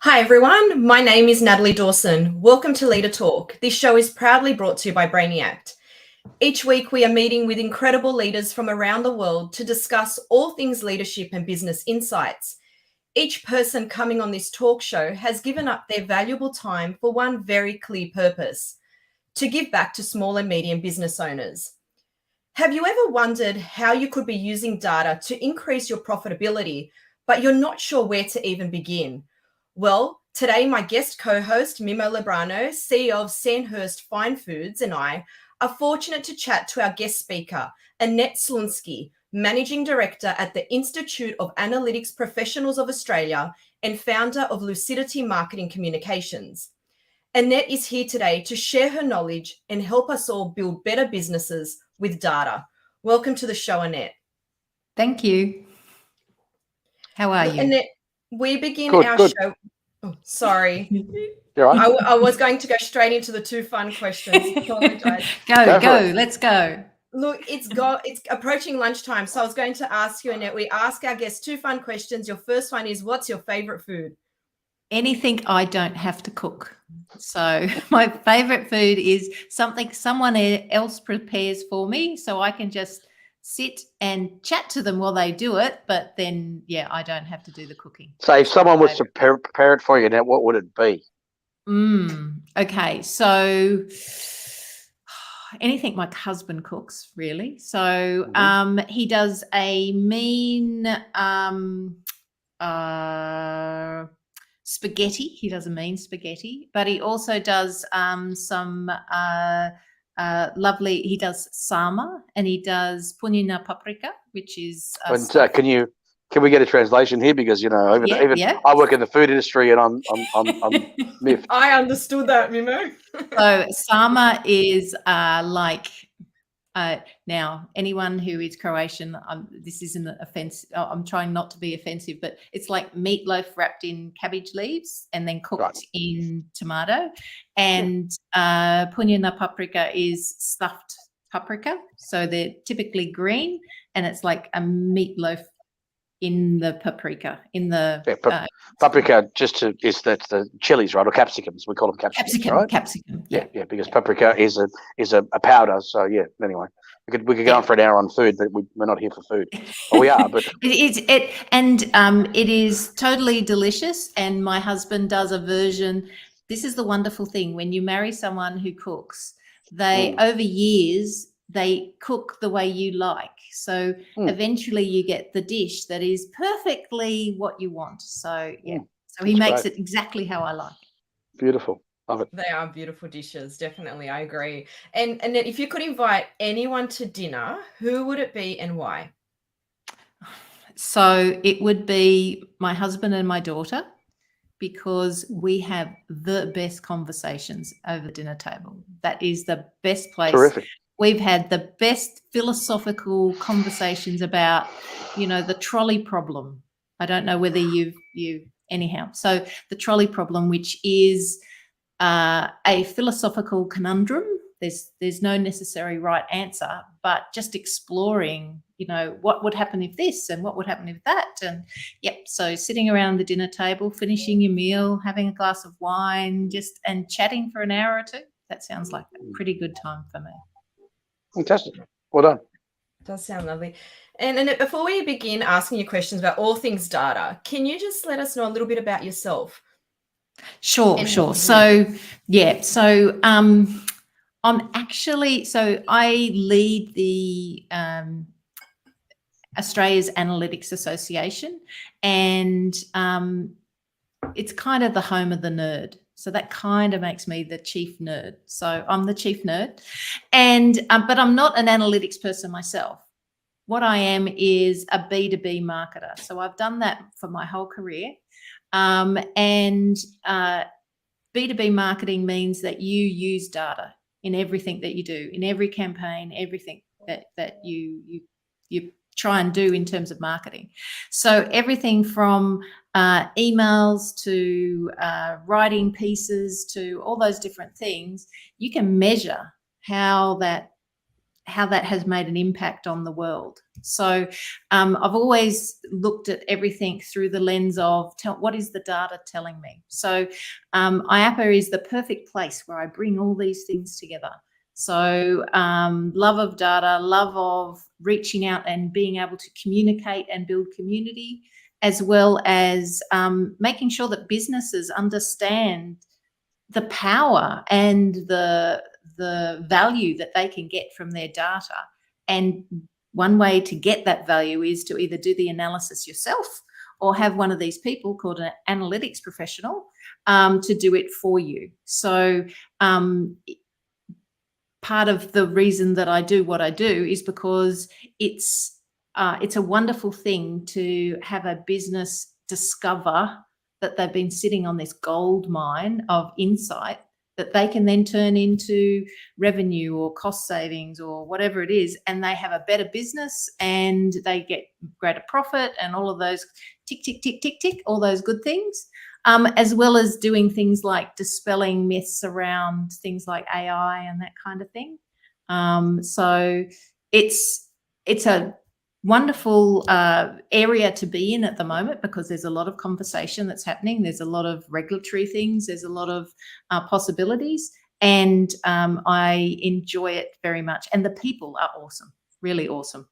Hi everyone, my name is Natalie Dawson. Welcome to Leader Talk. This show is proudly brought to you by Brainiact. Each week we are meeting with incredible leaders from around the world to discuss all things leadership and business insights. Each person coming on this talk show has given up their valuable time for one very clear purpose: to give back to small and medium business owners. Have you ever wondered how you could be using data to increase your profitability, but you're not sure where to even begin? Well, today my guest co-host, Mimo Lebrano, CEO of Sandhurst Fine Foods, and I are fortunate to chat to our guest speaker, Annette Slunjski, Managing Director at the Institute of Analytics Professionals of Australia and founder of Lucidity Marketing Communications. Annette is here today to share her knowledge and help us all build better businesses with data. Welcome to the show, Annette. Thank you. How are you? Annette, we begin Good. show. Oh, sorry. You're right. I was going to go straight into the two fun questions. Apologize. Go. Let's go. Look, it's approaching lunchtime, so I was going to ask you, Annette. We ask our guests two fun questions. Your first one is, what's your favorite food? Anything I don't have to cook. So my favorite food is something someone else prepares for me, so I can just sit and chat to them while they do it. But then, yeah, I don't have to do the cooking. So if someone was to prepare it for you now, what would it be? Okay, so anything my husband cooks, really. So he does a mean spaghetti. He does a mean spaghetti, but he also does some lovely. He does sama, and he does punina paprika, which is. Can we get a translation here? Because I work in the food industry, and I'm miffed. I understood that, Mimo. So sama is now anyone who is Croatian, this isn't offensive. I'm trying not to be offensive, but it's like meatloaf wrapped in cabbage leaves and then cooked in tomato. And punina paprika is stuffed paprika, so they're typically green, and it's like a meatloaf in the paprika, paprika is that's the chilies, right? Or capsicums. We call them capsicums, right? Capsicum. Yeah, because paprika is a powder. So yeah. Anyway, we could go on for an hour on food, but we're not here for food. Well, we are, but it is totally delicious. And my husband does a version. This is the wonderful thing when you marry someone who cooks. They over years they cook the way you like. So eventually you get the dish that is perfectly what you want. So so he makes it exactly how I like it. Beautiful. Love it. They are beautiful dishes, definitely. I agree. And if you could invite anyone to dinner, who would it be and why? So it would be my husband and my daughter, because we have the best conversations over the dinner table. That is the best place. Terrific. We've had the best philosophical conversations about, the trolley problem. I don't know whether you've anyhow. So the trolley problem, which is a philosophical conundrum. There's no necessary right answer, but just exploring, what would happen if this and what would happen if that. And so sitting around the dinner table, finishing your meal, having a glass of wine, and chatting for an hour or two. That sounds like a pretty good time for me. Fantastic. Well done. Does sound lovely. And Annette, before we begin asking you questions about all things data, can you just let us know a little bit about yourself? Sure. So I lead the Australia's Analytics Association, and it's kind of the home of the nerd. So that kind of makes me the chief nerd. So I'm the chief nerd, and but I'm not an analytics person myself. What I am is a B2B marketer. So I've done that for my whole career. And B2B marketing means that you use data in everything that you do, in every campaign, everything that you try and do in terms of marketing. So everything from emails to writing pieces to all those different things, you can measure how how that has made an impact on the world. So I've always looked at everything through the lens of what is the data telling me? So IAPA is the perfect place where I bring all these things together. So love of data, love of reaching out and being able to communicate and build community, as well as making sure that businesses understand the power and the value that they can get from their data. And one way to get that value is to either do the analysis yourself or have one of these people called an analytics professional to do it for you. So part of the reason that I do what I do is because it's a wonderful thing to have a business discover that they've been sitting on this gold mine of insight that they can then turn into revenue or cost savings or whatever it is, and they have a better business and they get greater profit and all of those tick, tick, tick, tick, tick, all those good things, as well as doing things like dispelling myths around things like AI and that kind of thing. So it's a wonderful area to be in at the moment because there's a lot of conversation that's happening. There's a lot of regulatory things. There's a lot of possibilities, and I enjoy it very much. And the people are awesome, really awesome.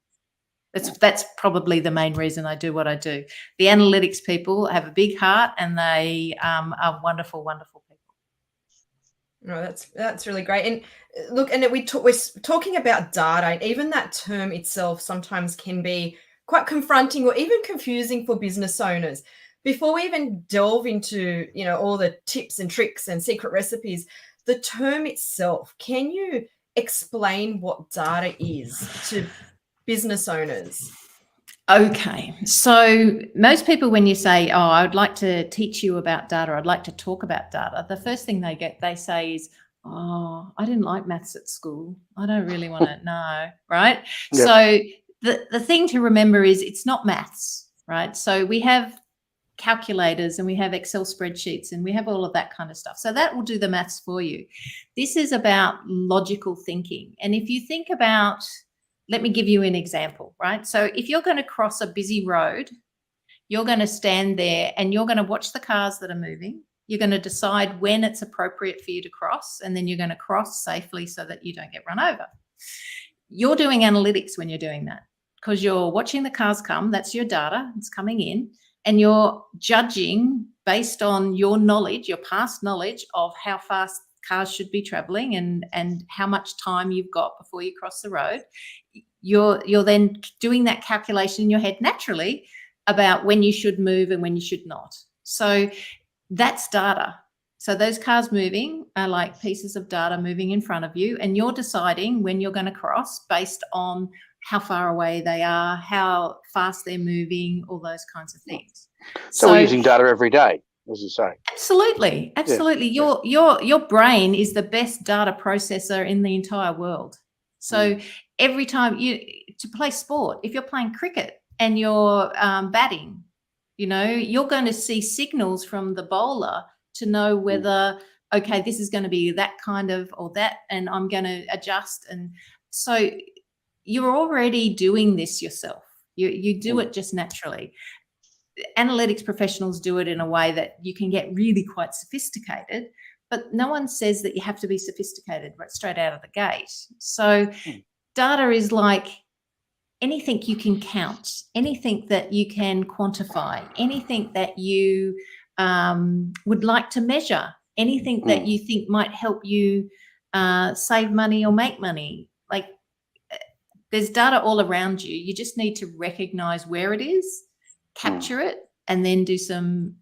That's probably the main reason I do what I do. The analytics people have a big heart, and they are wonderful, wonderful people. No, that's really great. And look, and we're talking about data, and even that term itself sometimes can be quite confronting or even confusing for business owners. Before we even delve into, all the tips and tricks and secret recipes, the term itself, can you explain what data is to business owners? Okay, so most people, when you say, oh, I would like to teach you about data, I'd like to talk about data, the first thing they say is, oh, I didn't like maths at school. I don't really want to know, right? Yep. So the thing to remember is it's not maths, right? So we have calculators and we have Excel spreadsheets and we have all of that kind of stuff. So that will do the maths for you. This is about logical thinking. And if you think about, let me give you an example, right? So if you're going to cross a busy road, you're going to stand there and you're going to watch the cars that are moving. You're going to decide when it's appropriate for you to cross, and then you're going to cross safely so that you don't get run over. You're doing analytics when you're doing that because you're watching the cars come. That's your data. It's coming in, and you're judging based on your knowledge, your past knowledge of how fast cars should be traveling and how much time you've got before you cross the road. You're then doing that calculation in your head naturally about when you should move and when you should not. So that's data. So those cars moving are like pieces of data moving in front of you, and you're deciding when you're going to cross based on how far away they are, how fast they're moving, all those kinds of things. So we're using data every day, as you say. Absolutely. Yeah. Your brain is the best data processor in the entire world. So every time to play sport, if you're playing cricket and you're batting, you're going to see signals from the bowler to know whether, okay, this is going to be that kind of or that, and I'm going to adjust. And so you're already doing this yourself. You do it just naturally. Analytics professionals do it in a way that you can get really quite sophisticated, but no one says that you have to be sophisticated right straight out of the gate. So data is like anything you can count, anything that you can quantify, anything that you would like to measure, anything that you think might help you save money or make money. Like there's data all around you. You just need to recognize where it is, capture it, and then do some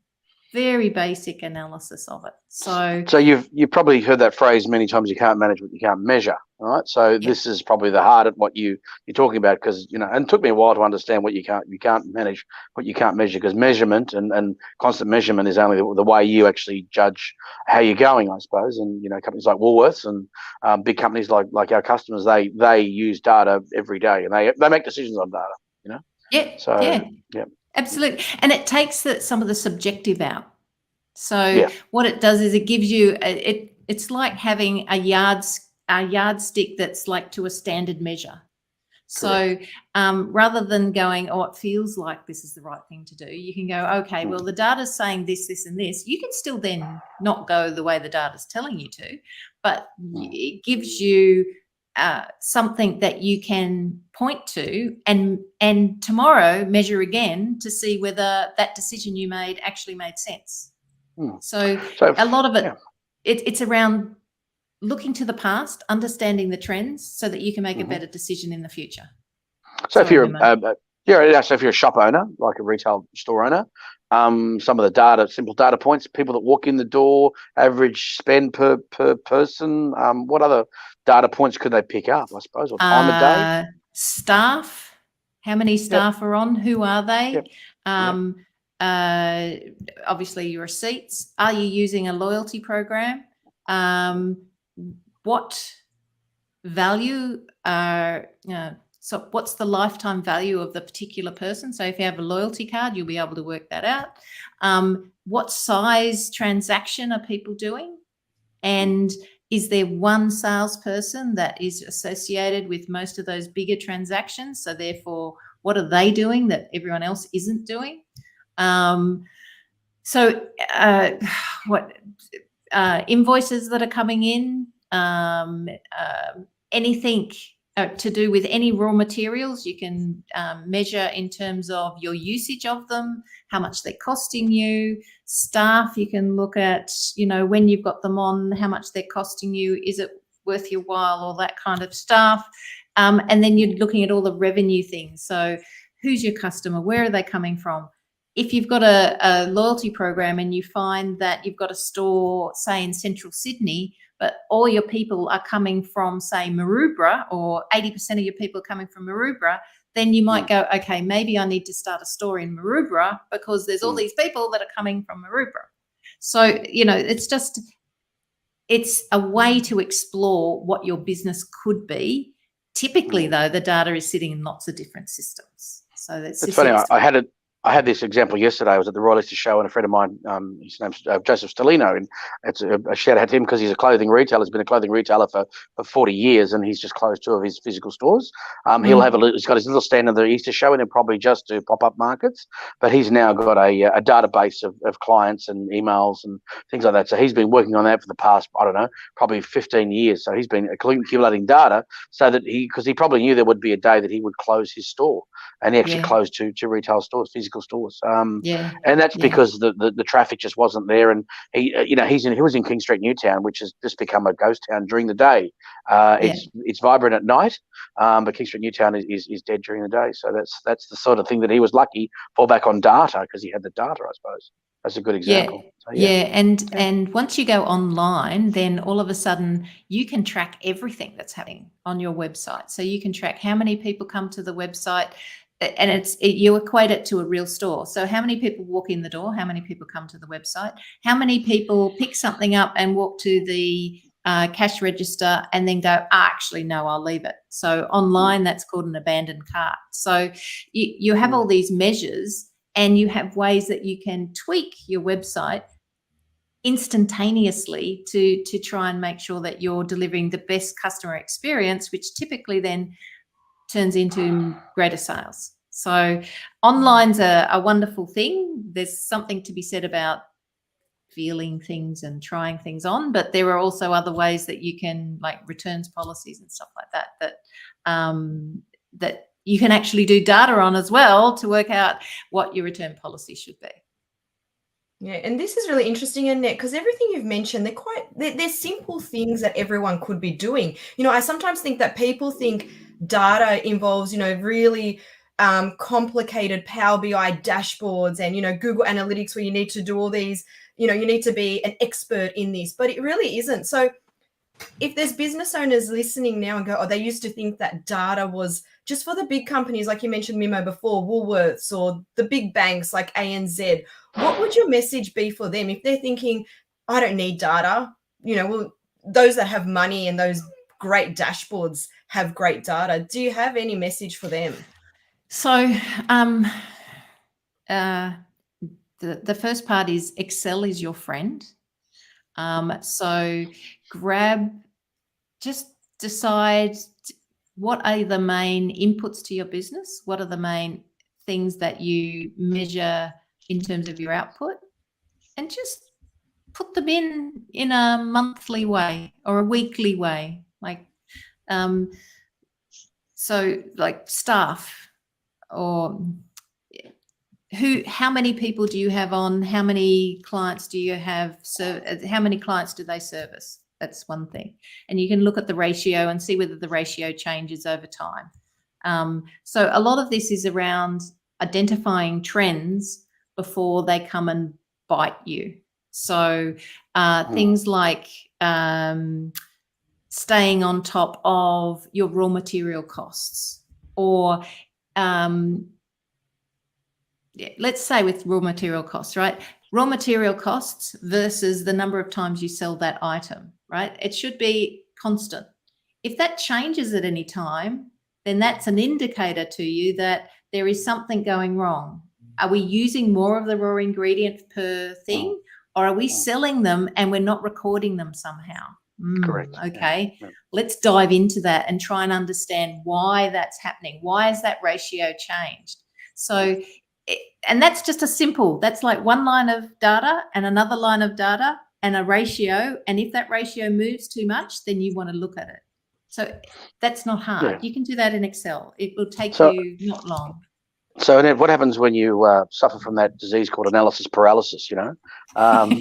very basic analysis of it. So you've probably heard that phrase many times, you can't manage what you can't measure, right? So this is probably the heart of what you're talking about, because and it took me a while to understand what you can't manage, what you can't measure, because measurement and constant measurement is only the way you actually judge how you're going, I suppose. And companies like Woolworths and big companies like our customers, they use data every day, and they make decisions on data. Yeah. Absolutely. And it takes some of the subjective out. So what it does is it gives you, it's like having a a yardstick that's like to a standard measure. So rather than going, oh, it feels like this is the right thing to do, you can go, okay, well, the data's saying this, this, and this. You can still then not go the way the data's telling you to, but it gives you something that you can point to and tomorrow measure again to see whether that decision you made actually made sense. So a lot of it, it's around looking to the past, understanding the trends so that you can make a better decision in the future. So if you're so if you're a shop owner, like a retail store owner, some of the data, simple data points, people that walk in the door, average spend per person, what other data points could they pick up, I suppose, or time of day? Staff, how many staff are on, who are they? Obviously your receipts, are you using a loyalty program? What value so what's the lifetime value of the particular person? So if you have a loyalty card, you'll be able to work that out. What size transaction are people doing? And is there one salesperson that is associated with most of those bigger transactions? So therefore, what are they doing that everyone else isn't doing? Invoices that are coming in, anything to do with any raw materials, you can measure in terms of your usage of them, how much they're costing you. Staff, you can look at, when you've got them on, how much they're costing you, is it worth your while, all that kind of stuff. And then you're looking at all the revenue things. So who's your customer? Where are they coming from? If you've got a loyalty program and you find that you've got a store, say, in central Sydney, but all your people are coming from, say, Maroubra, or 80% of your people are coming from Maroubra, then you might go, okay, maybe I need to start a store in Maroubra because there's all these people that are coming from Maroubra. So, it's a way to explore what your business could be. Typically, though, the data is sitting in lots of different systems. So that's funny. I had this example yesterday. I was at the Royal Easter Show, and a friend of mine, his name's Joseph Stellino, and it's a shout out to him because he's a clothing retailer. He's been a clothing retailer for 40 years, and he's just closed 2 of his physical stores. He's got his little stand at the Easter Show, and he'll probably just do pop-up markets. But he's now got a database of clients and emails and things like that. So he's been working on that for the past, I don't know, probably 15 years. So he's been accumulating data so that because he probably knew there would be a day that he would close his store, and he actually closed 2 retail stores, physical stores, and that's because the traffic just wasn't there. And he was in King Street, Newtown, which has just become a ghost town during the day. It's vibrant at night, but King Street, Newtown is dead during the day. So that's the sort of thing that he was lucky fall back on data because he had the data, I suppose. That's a good example. And once you go online, then all of a sudden you can track everything that's happening on your website. So you can track how many people come to the website, and you equate it to a real store. So how many people walk in the door? How many people come to the website? How many people pick something up and walk to the cash register and then go, actually, no, I'll leave it. So online, that's called an abandoned cart. So you have all these measures, and you have ways that you can tweak your website instantaneously to try and make sure that you're delivering the best customer experience, which typically then turns into greater sales. So online's a wonderful thing. There's something to be said about feeling things and trying things on, but there are also other ways that you can, like returns policies and stuff like that that you can actually do data on as well to work out what your return policy should be. Yeah, and this is really interesting, Annette, because everything you've mentioned, they're simple things that everyone could be doing. I sometimes think that people think data involves, really complicated Power BI dashboards and, Google Analytics where you need to do all these, you need to be an expert in this, but it really isn't. So if there's business owners listening now and go, oh, they used to think that data was just for the big companies, like you mentioned, Mimo, before, Woolworths, or the big banks like ANZ, what would your message be for them if they're thinking, I don't need data? Those that have money and those great dashboards have great data. Do you have any message for them? So the first part is Excel is your friend. So just decide what are the main inputs to your business, what are the main things that you measure in terms of your output, and just put them in a monthly way or a weekly way. Like, so like staff, or how many people do you have on, how many clients do you have, how many clients do they service? That's one thing. And you can look at the ratio and see whether the ratio changes over time. So a lot of this is around identifying trends before they come and bite you. So things like staying on top of your raw material costs, or let's say with raw material costs, right? Raw material costs versus the number of times you sell that item, right? It should be constant. If that changes at any time, then that's an indicator to you that there is something going wrong. Are we using more of the raw ingredient per thing, or are we selling them and we're not recording them somehow? Correct. Okay. Yeah. Let's dive into that and try and understand why that's happening. Why has that ratio changed? So, and that's just that's like one line of data and another line of data and a ratio. And if that ratio moves too much, then you want to look at it. So that's not hard. Yeah. You can do that in Excel. It will take So, you not long. So, Annette, what happens when you suffer from that disease called analysis paralysis,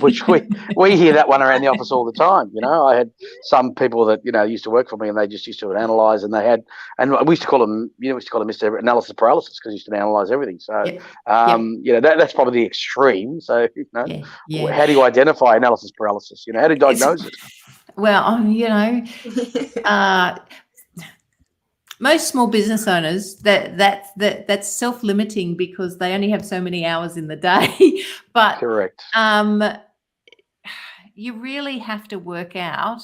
which we hear that one around the office all the time. I had some people that, used to work for me, and they just used to analyze, and we used to call them, Mr. Analysis Paralysis, because he used to analyze everything. So, that's probably the extreme. So, how do you identify analysis paralysis? How do you diagnose it? Well, most small business owners, that's self-limiting because they only have so many hours in the day. But correct. You really have to work out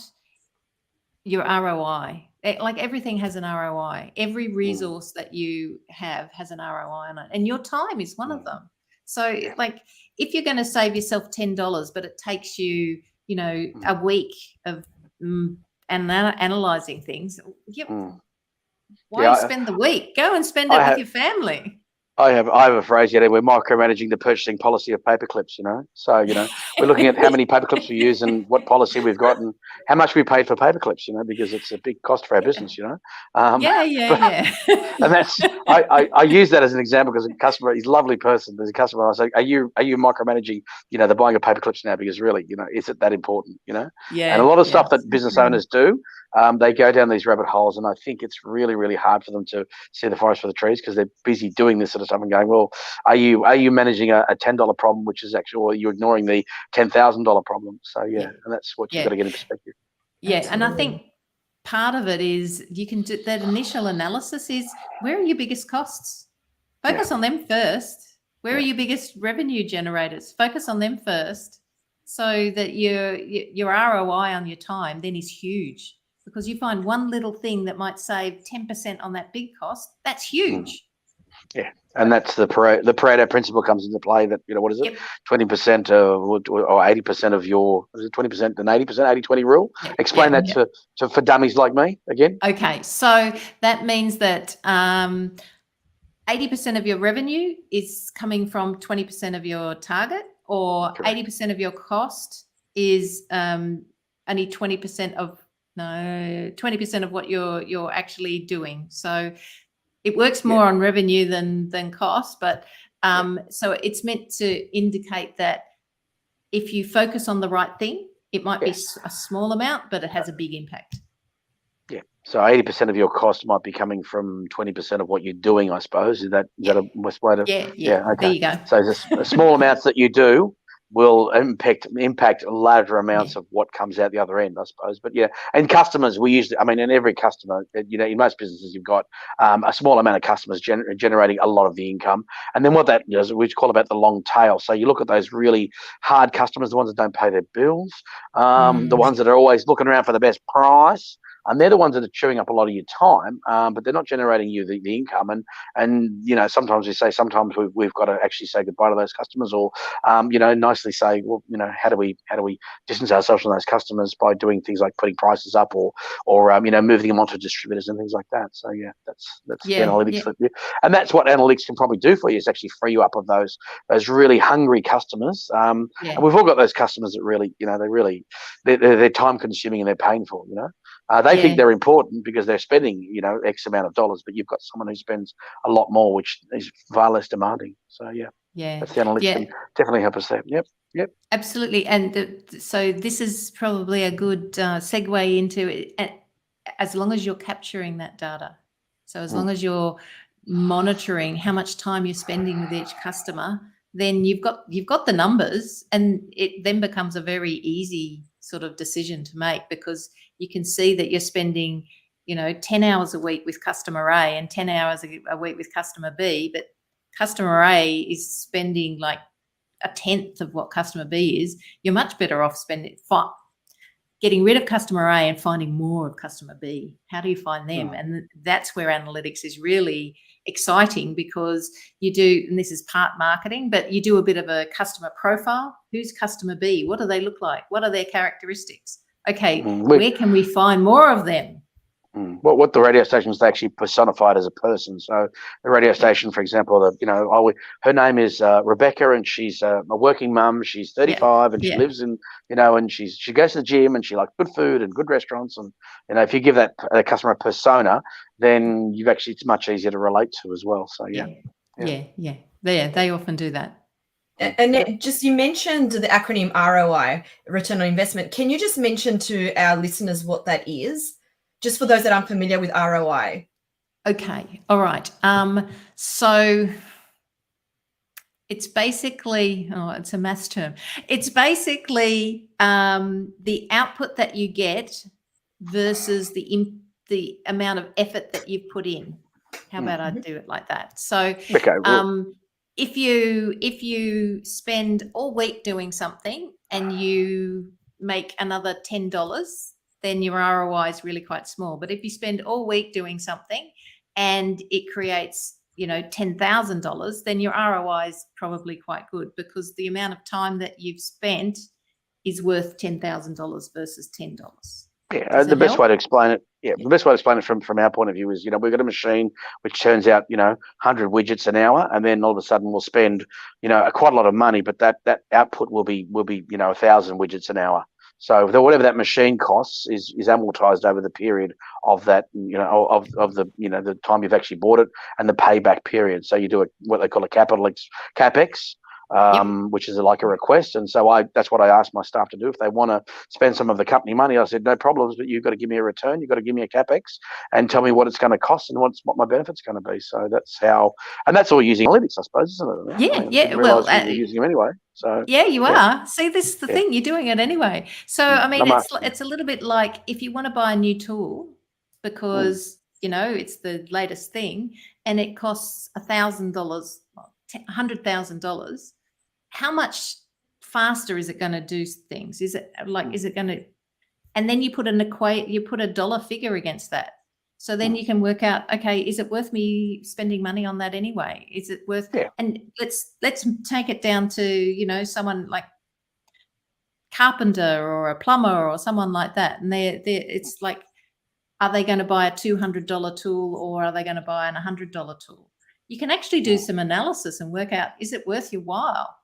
your ROI. Like everything has an ROI. Every resource that you have has an ROI on it, and your time is one of them. So, like, if you're going to save yourself $10, but it takes you, a week of analyzing things, why spend the week? Go and spend it with your family. I have a phrase, we're micromanaging the purchasing policy of paper clips, So, we're looking at how many paper clips we use and what policy we've got and how much we paid for paper clips, because it's a big cost for our business, Yeah. And that's, I use that as an example because a customer, he's a lovely person. There's a customer, I say, are you micromanaging, the buying of paper clips now? Because really, is it that important, Yeah. And a lot of stuff that business owners do, they go down these rabbit holes, and I think it's really, really hard for them to see the forest for the trees because they're busy doing this sort of stuff and going, well, are you managing a $10 problem, which is actually, or you're ignoring the $10,000 problem? So and that's what you've got to get in perspective. Yeah, absolutely. And I think part of it is you can do that initial analysis is where are your biggest costs? Focus on them first. Where are your biggest revenue generators? Focus on them first, so that your ROI on your time then is huge. Because you find one little thing that might save 10% on that big cost, that's huge. Yeah, and that's the Pareto Principle comes into play. That what is it? 20% or 80% of your, is it 20% and 80%, 80-20 rule? Explain that to for dummies like me again. Okay, so that means that 80% of your revenue is coming from 20% of your target, or correct. 80% of your cost is only 20% of 20% of what you're actually doing. So it works more on revenue than cost, but so it's meant to indicate that if you focus on the right thing, it might be a small amount, but it has a big impact. Yeah. So 80% of your cost might be coming from 20% of what you're doing, I suppose. Is that a best way to? Yeah. Okay. There you go. So the small amounts that you do will impact larger amounts of what comes out the other end, I suppose. But and customers, we usually, in every customer, in most businesses, you've got a small amount of customers generating a lot of the income. And then what that does, we call about the long tail. So you look at those really hard customers, the ones that don't pay their bills, the ones that are always looking around for the best price. and they're the ones that are chewing up a lot of your time, but they're not generating you the income. And sometimes we say sometimes we've got to actually say goodbye to those customers, or nicely say, well, how do we distance ourselves from those customers by doing things like putting prices up, or moving them onto distributors and things like that. So yeah, that's the analytics for you, and that's what analytics can probably do for you, is actually free you up of those really hungry customers. And we've all got those customers that really, they're time consuming and they're painful. They think they're important because they're spending X amount of dollars, but you've got someone who spends a lot more, which is far less demanding. So that's the analytics can definitely help us there. Yep. Absolutely. And so this is probably a good segue into it, as long as you're capturing that data. So as long as you're monitoring how much time you're spending with each customer, then you've got the numbers, and it then becomes a very easy sort of decision to make, because you can see that you're spending 10 hours a week with customer A and 10 hours a week with customer B, but customer A is spending like a tenth of what customer B is. You're much better off getting rid of customer A and finding more of customer B. How do you find them? And that's where analytics is really exciting, because you do, and this is part marketing, but you do a bit of a customer profile. Who's customer B? What do they look like? What are their characteristics? Okay, where can we find more of them? What the radio stations actually personified as a person. So the radio station, for example, her name is Rebecca, and she's a working mum. She's 35, and she lives in, and she goes to the gym, and she likes good food and good restaurants. And if you give that customer a persona, then it's much easier to relate to as well. So they often do that. And you mentioned the acronym ROI, return on investment. Can you just mention to our listeners what that is? Just for those that aren't familiar with ROI. Okay. All right. So it's basically, it's a maths term. It's basically the output that you get versus the amount of effort that you've put in. How about I do it like that? So if you spend all week doing something and you make another $10, then your ROI is really quite small. But if you spend all week doing something and it creates, $10,000, then your ROI is probably quite good, because the amount of time that you've spent is worth $10,000 versus $10. Yeah, the best way to explain it. Yeah, the best way to explain it from our point of view is, we've got a machine which turns out, 100 widgets an hour, and then all of a sudden we'll spend, quite a lot of money, but that output will be 1,000 widgets an hour. So whatever that machine costs is amortized over the period of that, of the time you've actually bought it and the payback period. So you do what they call a capex, which is like a request. And so that's what I asked my staff to do. If they want to spend some of the company money, I said, no problems, but you've got to give me a return. You've got to give me a capex and tell me what it's going to cost and what my benefit's going to be. So that's how, and that's all using analytics, I suppose, isn't it? Yeah. Well, you're using them anyway. So you are. See, this is the thing. You're doing it anyway. So I mean, it's a little bit like if you want to buy a new tool because it's the latest thing and it costs $1,000, $100,000. How much faster is it going to do things? Is it going to, and then you put a dollar figure against that. So then you can work out, okay, is it worth me spending money on that anyway? Is it worth, and let's take it down to, someone like carpenter or a plumber or someone like that. And it's like, are they going to buy a $200 tool or are they going to buy an $100 tool? You can actually do some analysis and work out, is it worth your while?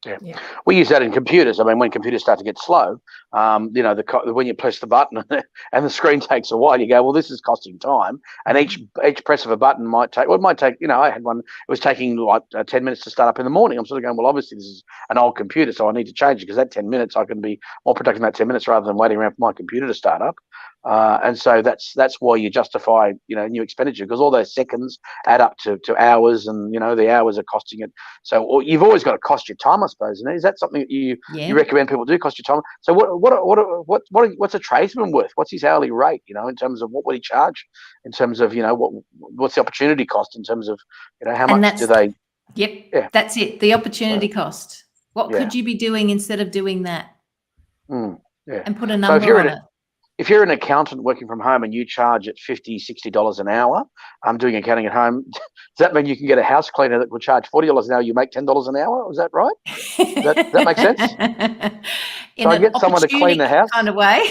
Yeah. We use that in computers. I mean, when computers start to get slow, when you press the button and the screen takes a while, you go, well, this is costing time. And each press of a button might take, I had one, it was taking like 10 minutes to start up in the morning. I'm sort of going, well, obviously this is an old computer, so I need to change it because that 10 minutes, I can be more productive in that 10 minutes rather than waiting around for my computer to start up. And so that's why you justify, new expenditure, because all those seconds add up to hours, and the hours are costing it. So you've always got to cost your time, I suppose. Is that something that you recommend people do, cost your time? So what's a tradesman worth? What's his hourly rate? In terms of what would he charge? In terms of what's the opportunity cost? In terms of how much do they? Yep. Yeah. That's it. The opportunity cost. What could you be doing instead of doing that? Yeah. And put a number on it. if you're an accountant working from home and you charge at $50, $60 an hour, doing accounting at home, does that mean you can get a house cleaner that will charge $40 an hour? You make $10 an hour? Is that right? Does that make sense? In So I an get someone to clean the house. kind of way.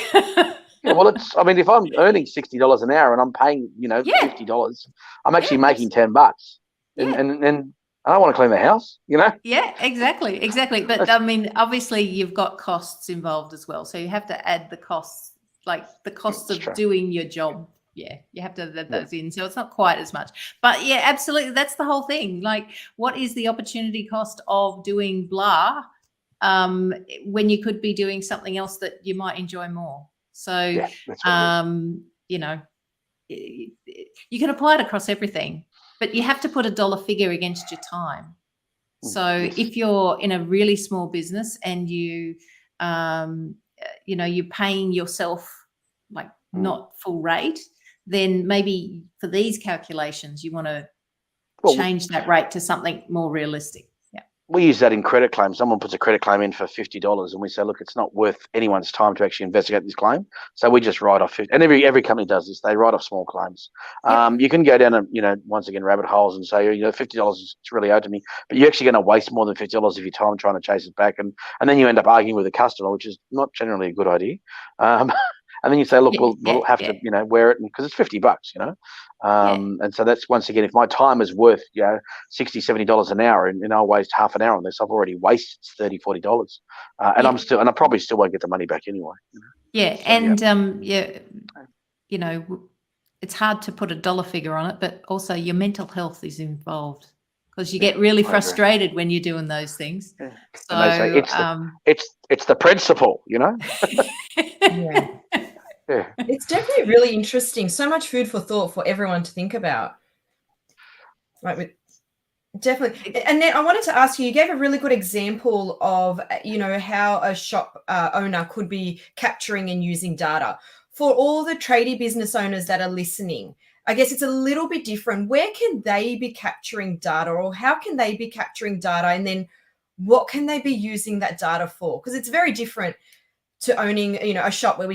Yeah, well, if I'm earning $60 an hour and I'm paying, $50, I'm actually making $10, and I don't want to clean the house, Yeah, exactly. But I mean, obviously, you've got costs involved as well, so you have to add the costs, like the costs of doing your job. Yeah, you have to add those in, so it's not quite as much. But yeah, absolutely, that's the whole thing. Like, what is the opportunity cost of doing blah when you could be doing something else that you might enjoy more? So, you can apply it across everything, but you have to put a dollar figure against your time. So if you're in a really small business and you're paying yourself like not full rate, then maybe for these calculations, you want to change that rate to something more realistic. We use that in credit claims. Someone puts a credit claim in for $50 and we say, look, it's not worth anyone's time to actually investigate this claim. So we just write off it. And every company does this. They write off small claims. You can go down and, once again, rabbit holes and say, $50 is really owed to me. But you're actually going to waste more than $50 of your time trying to chase it back. And then you end up arguing with the customer, which is not generally a good idea. And then you say, look, we'll have to, wear it because it's $50, and so that's, once again, if my time is worth, $60, $70 an hour and I'll waste half an hour on this, I've already wasted $30, $40. And I probably still won't get the money back anyway. It's hard to put a dollar figure on it, but also your mental health is involved because you get really frustrated when you're doing those things. Yeah. So and they say it's the principle, Yeah. It's definitely really interesting. So much food for thought for everyone to think about. Right. Definitely. Annette, I wanted to ask you gave a really good example of, how a shop owner could be capturing and using data. For all the tradie business owners that are listening, I guess it's a little bit different. Where can they be capturing data, or how can they be capturing data? And then what can they be using that data for? Because it's very different to owning, a shop where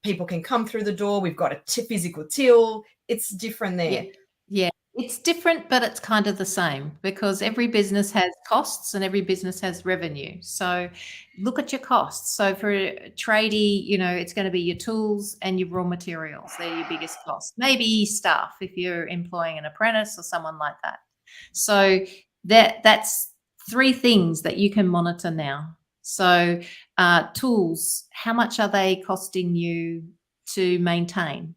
people can come through the door. We've got a physical till. It's different there. Yeah, it's different, but it's kind of the same because every business has costs and every business has revenue. So look at your costs. So for a tradie, it's going to be your tools and your raw materials. They're your biggest costs. Maybe staff if you're employing an apprentice or someone like that. So that's three things that you can monitor now. So tools, how much are they costing you to maintain?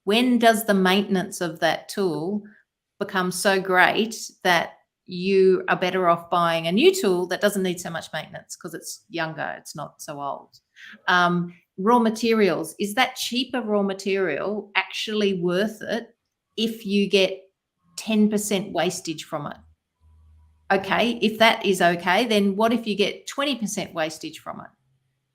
When does the maintenance of that tool become so great that you are better off buying a new tool that doesn't need so much maintenance because it's younger, it's not so old? Raw materials, is that cheaper raw material actually worth it if you get 10% wastage from it? Okay, if that is okay, then what if you get 20% wastage from it?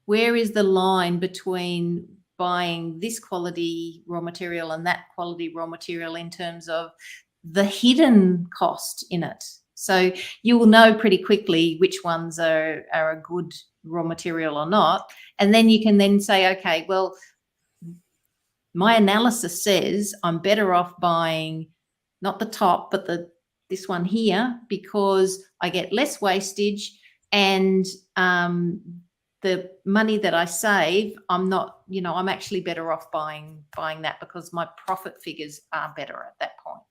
Where is the line between buying this quality raw material and that quality raw material in terms of the hidden cost in it? So you will know pretty quickly which ones are a good raw material or not. And then you can then say, okay, well, my analysis says I'm better off buying not the top, but this one here, because I get less wastage and the money that I save, I'm actually better off buying that because my profit figures are better at that point.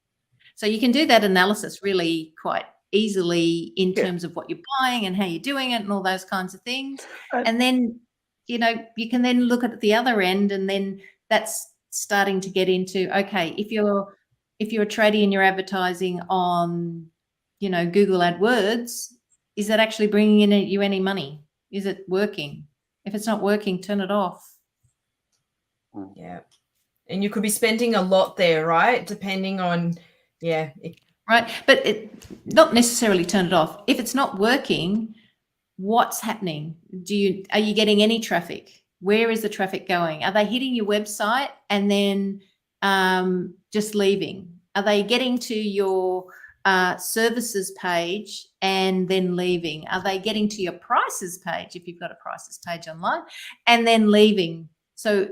So you can do that analysis really quite easily in terms of what you're buying and how you're doing it and all those kinds of things. And then, you can then look at the other end, and then that's starting to get into, okay, if you're a tradie and you're advertising on, Google AdWords, is that actually bringing in you any money? Is it working? If it's not working, turn it off. Yeah. And you could be spending a lot there, right? Depending on, Right. But not necessarily turn it off. If it's not working, what's happening? Are you getting any traffic? Where is the traffic going? Are they hitting your website and then just leaving? Are they getting to your services page and then leaving? Are they getting to your prices page if you've got a prices page online and then leaving? So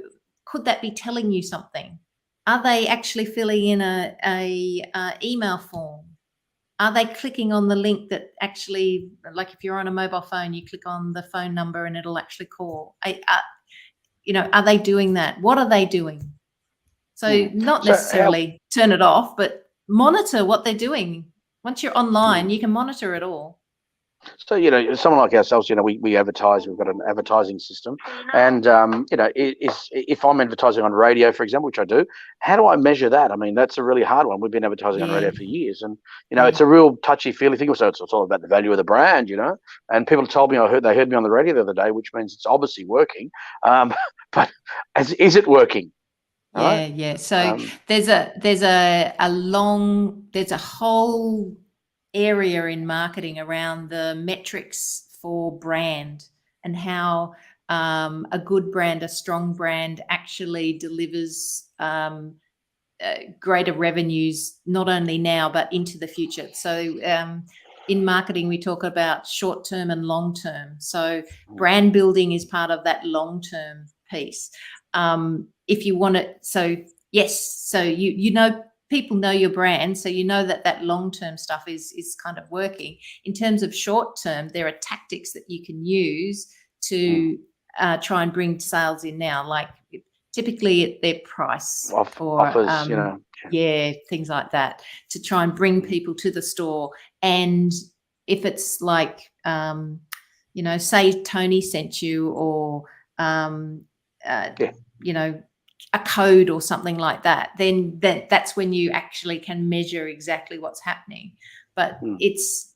could that be telling you something? Are they actually filling in a email form? Are they clicking on the link that actually, like if you're on a mobile phone, you click on the phone number and it'll actually call? Are they doing that? What are they doing? So not necessarily turn it off, but monitor what they're doing. Once you're online, you can monitor it all. So, someone like ourselves, we advertise, we've got an advertising system. And, if I'm advertising on radio, for example, which I do, how do I measure that? I mean, that's a really hard one. We've been advertising on radio for years. And, it's a real touchy-feely thing. So it's all about the value of the brand, And people told me, they heard me on the radio the other day, which means it's obviously working. But is it working? Yeah. So there's a whole area in marketing around the metrics for brand and how a good brand, a strong brand actually delivers greater revenues, not only now, but into the future. So in marketing, we talk about short-term and long-term. So brand building is part of that long-term piece. If you want it, so people know your brand, so that long-term stuff is kind of working. In terms of short-term, there are tactics that you can use to try and bring sales in now, like typically at their price or offers, things like that, to try and bring people to the store. And if it's like, say Tony sent you, or a code or something like that, then that's when you actually can measure exactly what's happening. But it's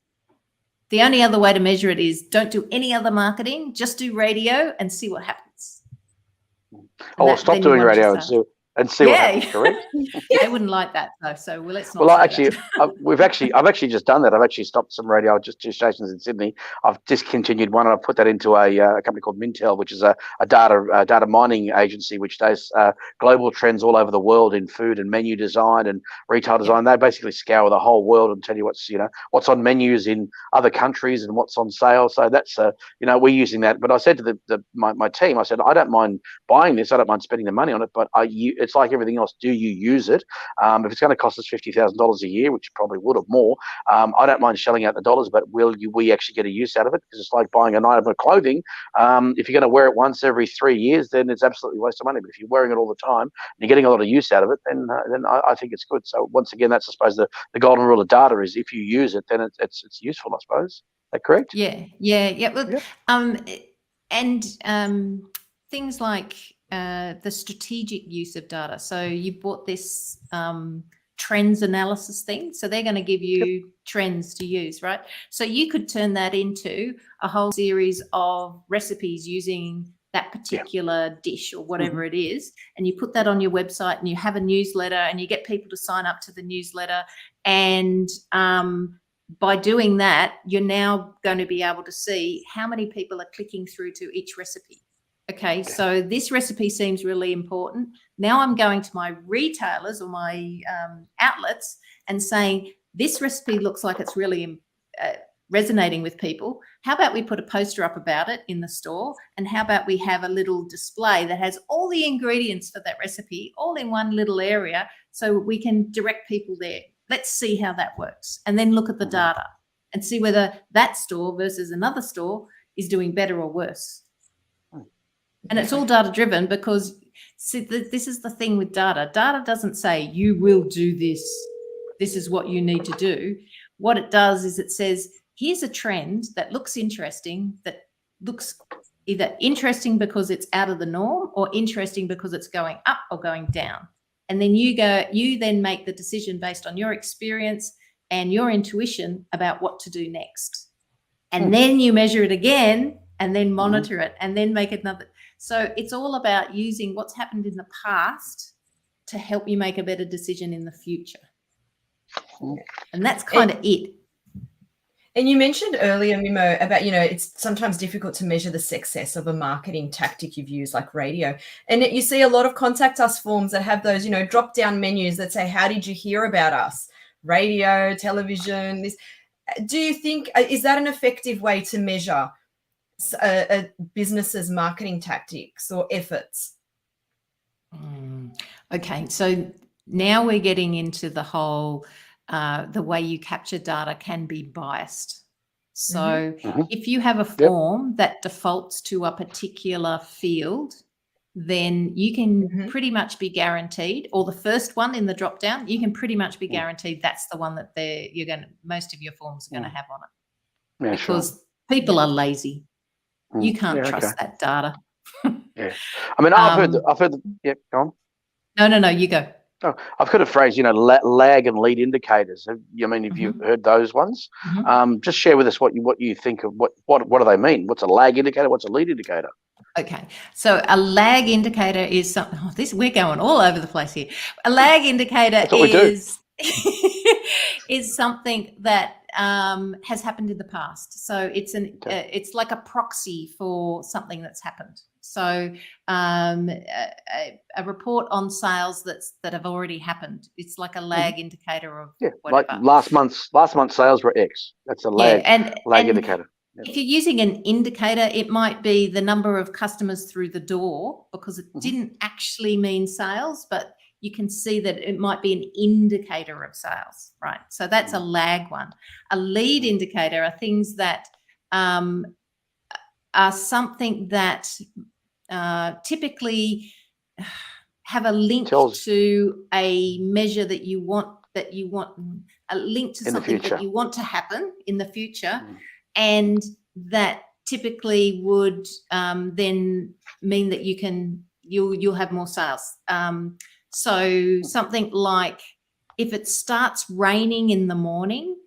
the only other way to measure it is don't do any other marketing, just do radio and see what happens. Stop doing radio and see what happens, correct? They wouldn't like that though, so let's not. Well, I've actually just done that. I've actually stopped some radio, just 2 stations in Sydney. I've discontinued one, and I've put that into a company called Mintel, which is a data mining agency which does global trends all over the world in food and menu design and retail design. They basically scour the whole world and tell you what's on menus in other countries and what's on sale. So that's we're using that. But I said to my team, I said, I don't mind buying this. I don't mind spending the money on it, but it's like everything else. Do you use it? If it's going to cost us $50,000 a year, which probably would or more, I don't mind shelling out the dollars, but we actually get a use out of it? Because it's like buying an item of clothing. If you're going to wear it once every 3 years, then it's absolutely a waste of money. But if you're wearing it all the time and you're getting a lot of use out of it, then I think it's good. So once again, that's, I suppose, the golden rule of data is if you use it, then it's useful, I suppose. Is that correct? Yeah. Look, things like the strategic use of data. So you bought this trends analysis thing. So they're going to give you trends to use, right? So you could turn that into a whole series of recipes using that particular dish or whatever it is. And you put that on your website and you have a newsletter and you get people to sign up to the newsletter. And by doing that, you're now going to be able to see how many people are clicking through to each recipe. Okay, so this recipe seems really important. Now I'm going to my retailers or my outlets and saying, this recipe looks like it's really resonating with people. How about we put a poster up about it in the store? And how about we have a little display that has all the ingredients for that recipe all in one little area so we can direct people there. Let's see how that works. And then look at the data and see whether that store versus another store is doing better or worse. And it's all data driven because this is the thing with data. Data doesn't say you will do this. This is what you need to do. What it does is it says, here's a trend that looks interesting, that looks either interesting because it's out of the norm or interesting because it's going up or going down. And then you then make the decision based on your experience and your intuition about what to do next. And then you measure it again and then monitor it and then make another. So it's all about using what's happened in the past to help you make a better decision in the future. And that's kind of it. And you mentioned earlier, Mimo, about, it's sometimes difficult to measure the success of a marketing tactic you've used like radio. And you see a lot of contact us forms that have those, drop down menus that say, how did you hear about us? Radio, television, this. Do you think, is that an effective way to measure a business's marketing tactics or efforts? Okay, so now we're getting into the whole, the way you capture data can be biased. So if you have a form that defaults to a particular field, then you can pretty much be guaranteed, or the first one in the drop down, you can pretty much be guaranteed that's the one that most of your forms are going to have on it. Yeah, because people are lazy. You can't trust that data. Yeah, I mean, I've heard. Yeah, go on. No, you go. Oh, I've heard a phrase, lag and lead indicators. Have you heard those ones? Just share with us what you think of what do they mean? What's a lag indicator? What's a lead indicator? Okay, so a lag indicator is something. We're going all over the place here. A lag indicator is something that has happened in the past. So it's it's like a proxy for something that's happened. So a report on sales that have already happened. It's like a lag indicator of whatever. Like last month's sales were X. That's a lag indicator. If you're using an indicator, it might be the number of customers through the door, because it didn't actually mean sales, but you can see that it might be an indicator of sales, right? So that's a lag one. A lead indicator are things that are something that typically have a link to a measure that you want, a link to something that you want to happen in the future. And that typically would then mean that you'll have more sales. So something like, if it starts raining in the morning,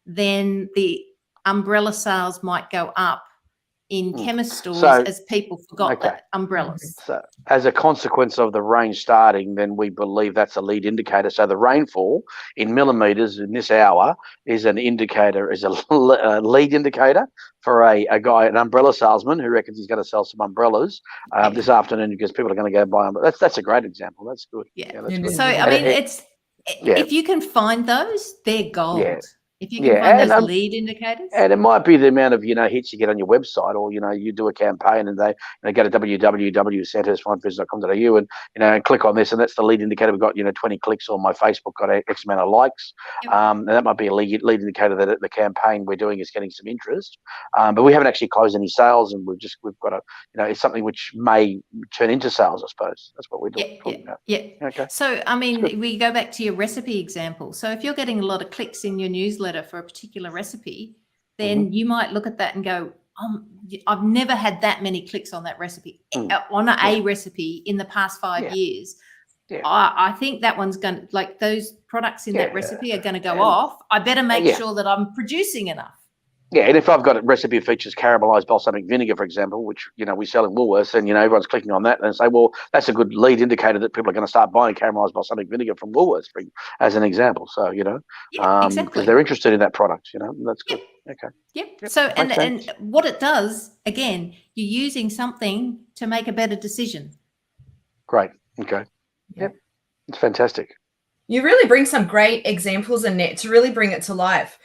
then the umbrella sales might go up in chemist stores as people forgot that umbrellas. So as a consequence of the rain starting, then we believe that's a lead indicator. So the rainfall in millimeters in this hour is an indicator, is a lead indicator for an umbrella salesman who reckons he's going to sell some umbrellas this afternoon because people are going to go buy them. That's a great example. That's good. Yeah, that's good. So I mean, if you can find those, they're gold. Yeah. If you can find those lead indicators. And it might be the amount of, hits you get on your website, or, you do a campaign and they go to www.centresfindbusiness.com.au and click on this, and that's the lead indicator. We've got, 20 clicks, or my Facebook got X amount of likes. And that might be a lead indicator that the campaign we're doing is getting some interest. But we haven't actually closed any sales, and we've got it's something which may turn into sales, I suppose. That's what we're talking about. Yeah. Okay. So, I mean, we go back to your recipe example. So if you're getting a lot of clicks in your newsletter for a particular recipe, then you might look at that and go, I've never had that many clicks on that recipe, on a recipe in the past 5 years. Yeah. I think that one's going to, like, those products in that recipe are going to go off. I better make sure that I'm producing enough. Yeah, and if I've got a recipe that features caramelized balsamic vinegar, for example, which, we sell in Woolworths, and, everyone's clicking on that and say, well, that's a good lead indicator that people are going to start buying caramelized balsamic vinegar from Woolworths, as an example. So, exactly. Because they're interested in that product, that's good. Okay. Yep. So, and what it does, again, you're using something to make a better decision. Great. Okay. Yep. It's fantastic. You really bring some great examples, Annette, to really bring it to life.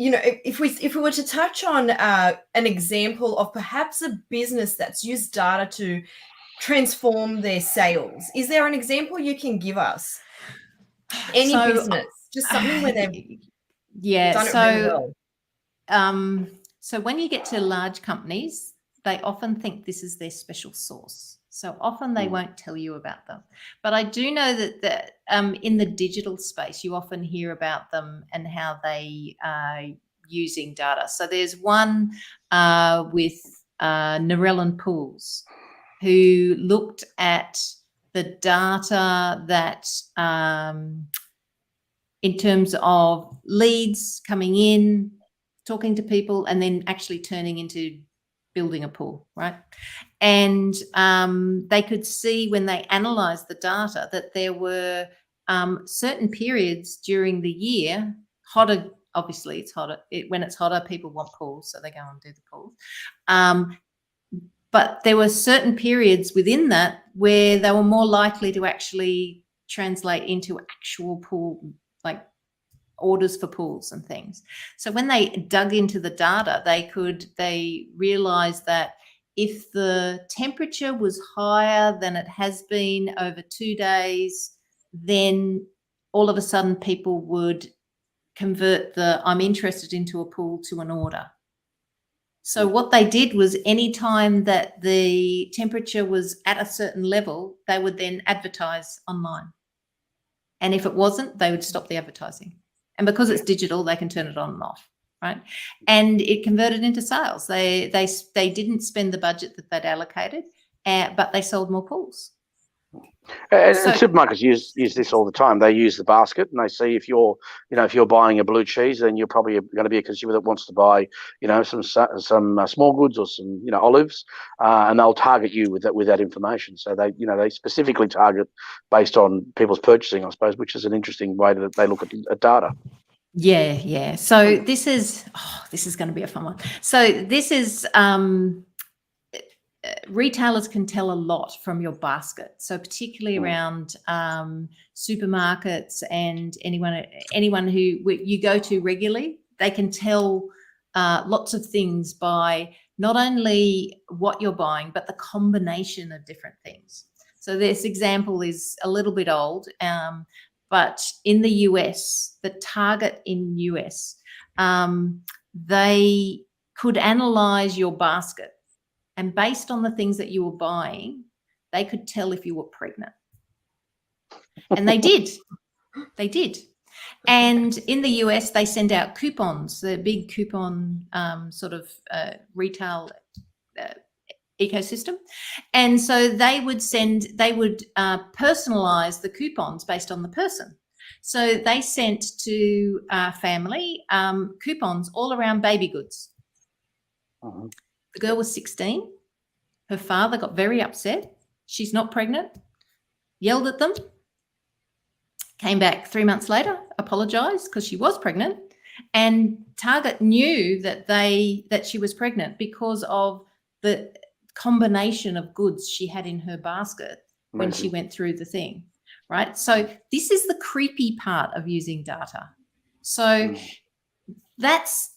If we were to touch on an example of perhaps a business that's used data to transform their sales, is there an example you can give us? Any business, just something where they've done it really well. So when you get to large companies, they often think this is their special sauce. So often they won't tell you about them. But I do know that in the digital space, you often hear about them and how they are using data. So there's one with Narellan Pools, who looked at the data that in terms of leads coming in, talking to people, and then actually turning into building a pool, right? And they could see, when they analysed the data, that there were certain periods during the year, hotter, obviously it's hotter. When it's hotter, people want pools, so they go and do the pools. But there were certain periods within that where they were more likely to actually translate into actual pool, like orders for pools and things. So when they dug into the data, they realized that if the temperature was higher than it has been over 2 days, then all of a sudden people would convert the I'm interested into a pool to an order. So what they did was any time that the temperature was at a certain level, they would then advertise online. And if it wasn't, they would stop the advertising. And because it's digital, they can turn it on and off, right? And it converted into sales. They didn't spend the budget that they'd allocated, but they sold more pools. And supermarkets use this all the time. They use the basket, and they see if you're buying a blue cheese, then you're probably going to be a consumer that wants to buy, some small goods or some, olives, and they'll target you with that information. So they specifically target based on people's purchasing, I suppose, which is an interesting way that they look at data. Yeah. So this is going to be a fun one. So this is. Retailers can tell a lot from your basket. So particularly around supermarkets and anyone who you go to regularly, they can tell lots of things by not only what you're buying, but the combination of different things. So this example is a little bit old, but in the US, the Target in US, they could analyze your basket. And based on the things that you were buying, they could tell if you were pregnant. And they did. They did. And in the US, they send out coupons, the big coupon retail ecosystem. And so they would personalize the coupons based on the person. So they sent to our family coupons all around baby goods. Uh-huh. The girl was 16. Her father got very upset. She's not pregnant. Yelled at them. Came back 3 months later, apologized because she was pregnant. And Target knew that she was pregnant because of the combination of goods she had in her basket when she went through the thing, right? So this is the creepy part of using data. So that's,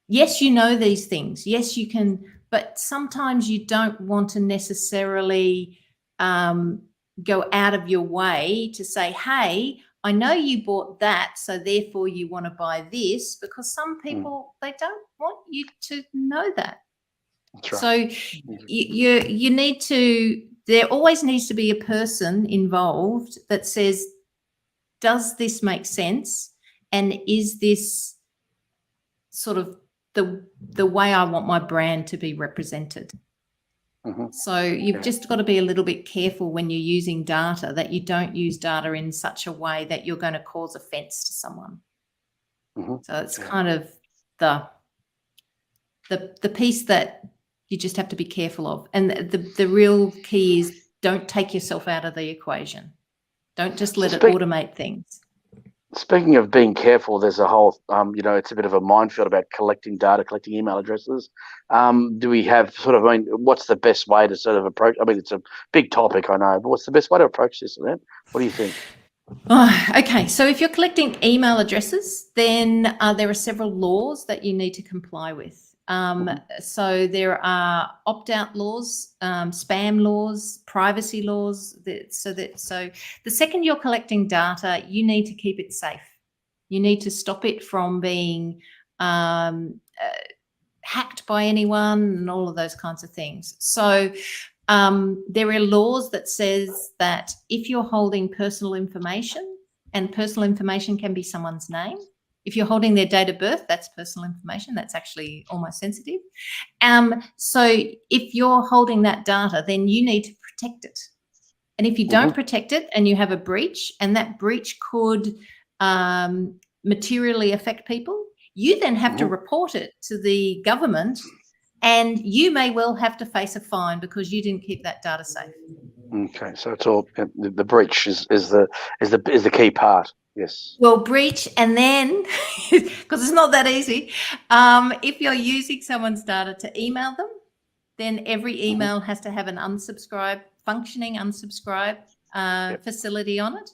yes, you know these things. Yes, you can, but sometimes you don't want to necessarily go out of your way to say, hey, I know you bought that, so therefore you want to buy this, because some people, they don't want you to know that. That's right. So you need to, there always needs to be a person involved that says, does this make sense? And is this sort of the way I want my brand to be represented? So you've just got to be a little bit careful when you're using data, that you don't use data in such a way that you're going to cause offense to someone. So it's kind of the piece that you just have to be careful of. And the real key is, don't take yourself out of the equation. Don't just let it automate things. Speaking of being careful, there's a whole, it's a bit of a minefield about collecting data, collecting email addresses. Do we have what's the best way to sort of approach? I mean, it's a big topic, I know, but what's the best way to approach this, Annette? What do you think? Okay, so if you're collecting email addresses, then there are several laws that you need to comply with. So there are opt-out laws, spam laws, privacy laws. So the second you're collecting data, you need to keep it safe. You need to stop it from being hacked by anyone and all of those kinds of things. So there are laws that says that if you're holding personal information, and personal information can be someone's name. If you're holding their date of birth, that's personal information. That's actually almost sensitive. So if you're holding that data, then you need to protect it. And if you don't protect it and you have a breach, and that breach could materially affect people, you then have to report it to the government, and you may well have to face a fine because you didn't keep that data safe. Okay, so it's all the breach is the key part. Yes. Well, breach, and then, because it's not that easy, if you're using someone's data to email them, then every email has to have an functioning unsubscribe facility on it.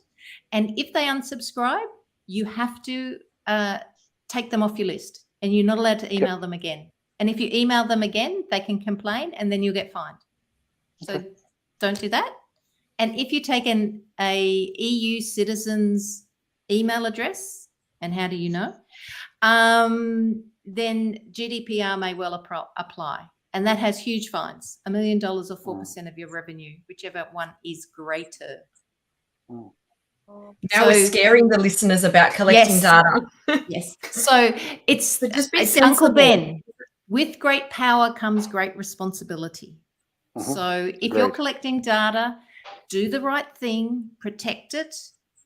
And if they unsubscribe, you have to take them off your list, and you're not allowed to email them again. And if you email them again, they can complain and then you'll get fined. So don't do that. And if you take a EU citizen's email address, and how do you know? Then GDPR may well apply. And that has huge fines, $1 million or 4% of your revenue, whichever one is greater. Now we're scaring the listeners about collecting data. Yes. So it's Uncle Ben. With great power comes great responsibility. So if you're collecting data, do the right thing, protect it,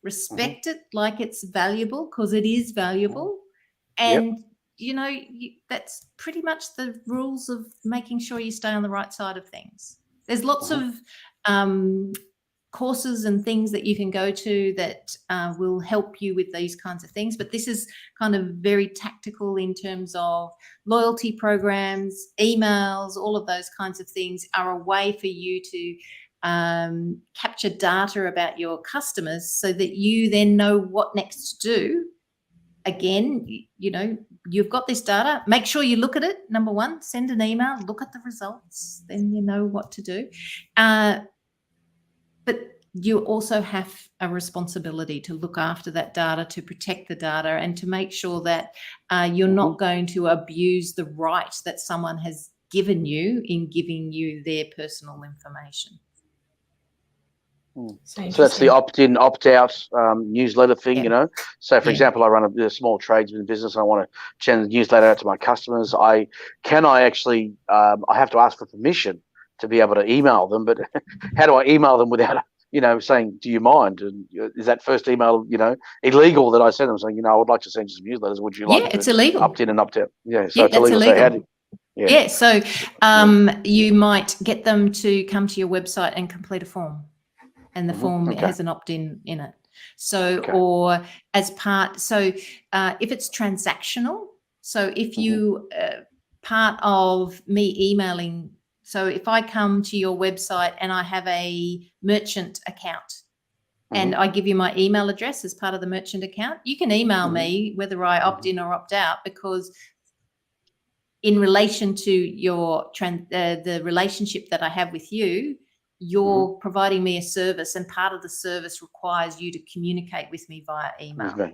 respect it like it's valuable, because it is valuable. And, that's pretty much the rules of making sure you stay on the right side of things. There's lots of courses and things that you can go to that will help you with these kinds of things. But this is kind of very tactical in terms of loyalty programs, emails, all of those kinds of things are a way for you to capture data about your customers so that you then know what next to do. Again, you've got this data. Make sure you look at it. Number one, send an email, look at the results, then you know what to do. But you also have a responsibility to look after that data, to protect the data, and to make sure that you're not going to abuse the right that someone has given you in giving you their personal information. So that's the opt-in, opt-out newsletter thing, So, for example, I run a small tradesman business. And I want to send a newsletter out to my customers. I have to ask for permission to be able to email them. But how do I email them without, saying, do you mind? And is that first email, illegal that I send them saying, I would like to send you some newsletters. Would you like to it's illegal. Opt in and opt out? Yeah, so it's that's illegal. So you might get them to come to your website and complete a form. And the form has an opt-in in it. So, or as part, if it's transactional, so if you, part of me emailing, so if I come to your website and I have a merchant account and I give you my email address as part of the merchant account, you can email me whether I opt in or opt out, because in relation to your the relationship that I have with you, you're providing me a service, and part of the service requires you to communicate with me via email.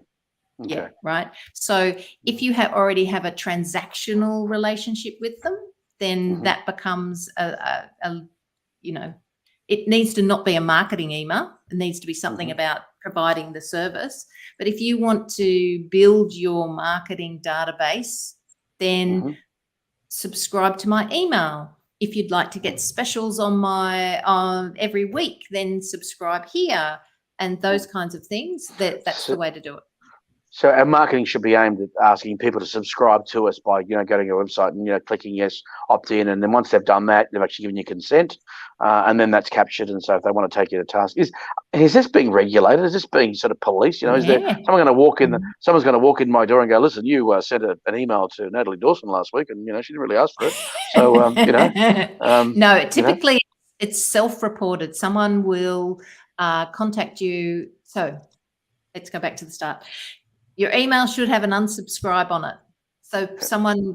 Yeah, right. So if you already have a transactional relationship with them, then that becomes it needs to not be a marketing email. It needs to be something about providing the service. But if you want to build your marketing database, then subscribe to my email. If you'd like to get specials on my every week, then subscribe here, and those kinds of things. That's the way to do it. So our marketing should be aimed at asking people to subscribe to us by, going to your website and, clicking yes, opt in. And then once they've done that, they've actually given you consent, and then that's captured. And so if they want to take you to task, is this being regulated? Is this being sort of policed? Is there someone going to walk in? Someone's going to walk in my door and go, listen, you sent an email to Natalie Dawson last week, and she didn't really ask for it. So no, typically it's self-reported. Someone will contact you. So let's go back to the start. Your email should have an unsubscribe on it. So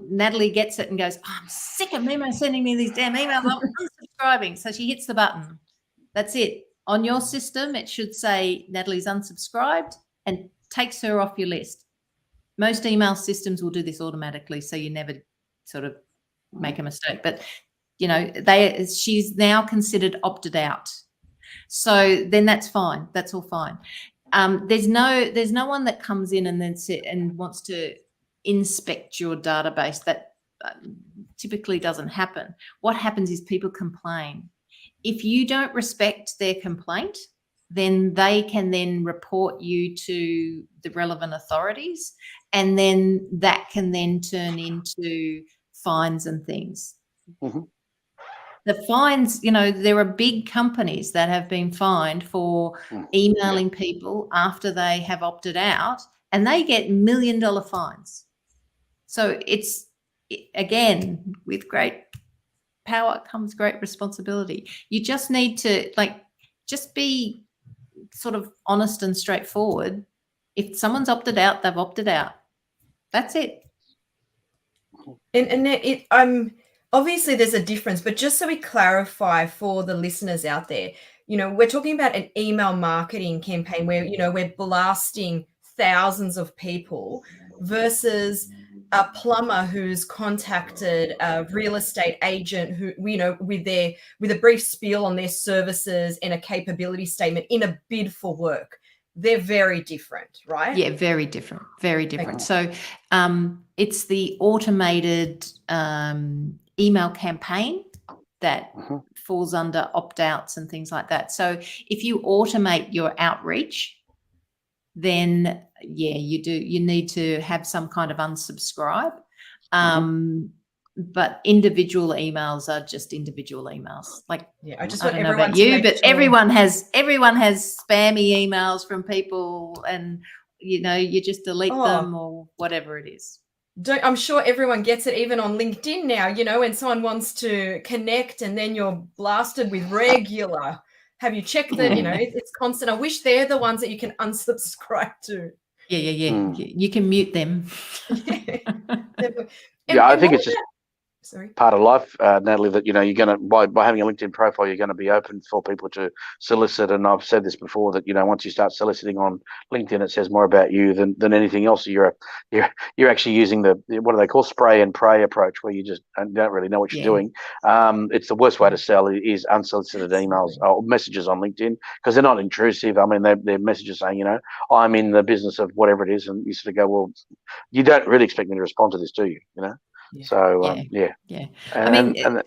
Natalie gets it and goes, I'm sick of Mimo sending me these damn emails. I'm unsubscribing. So she hits the button. That's it. On your system, it should say Natalie's unsubscribed and takes her off your list. Most email systems will do this automatically, so you never sort of make a mistake. But, she's now considered opted out. So then that's fine. That's all fine. There's no one that comes in and then and wants to inspect your database. That typically doesn't happen. What happens is people complain. If you don't respect their complaint, then they can then report you to the relevant authorities, and then that can then turn into fines and things. The fines, there are big companies that have been fined for emailing people after they have opted out, and they get $1 million fines. So it's, again, with great power comes great responsibility. You just need to just be sort of honest and straightforward. If someone's opted out, they've opted out. That's it. And obviously there's a difference, but just so we clarify for the listeners out there, we're talking about an email marketing campaign where, we're blasting thousands of people versus a plumber who's contacted a real estate agent who, with a brief spiel on their services and a capability statement in a bid for work. They're very different, right? Yeah, very different, very different. So it's the automated email campaign that falls under opt-outs and things like that. So if you automate your outreach, then you need to have some kind of unsubscribe. But individual emails are just individual emails. Like, I just want don't know about you, but everyone has spammy emails from people, and you just delete them or whatever it is. I'm sure everyone gets it, even on LinkedIn now, when someone wants to connect and then you're blasted with regular. Have you checked that? It's constant. I wish they're the ones that you can unsubscribe to. Yeah. You can mute them. I think it's just part of life, Natalie, that you're going to, by having a LinkedIn profile, you're going to be open for people to solicit. And I've said this before, that once you start soliciting on LinkedIn, it says more about you than anything else. You're actually using the, what do they call, spray and pray approach, where you just don't really know what you're doing. It's the worst way to sell is unsolicited emails or messages on LinkedIn, because they're not intrusive. I mean, they're messages saying, I'm in the business of whatever it is, and you sort of go, well, you don't really expect me to respond to this, do you? Yeah. So And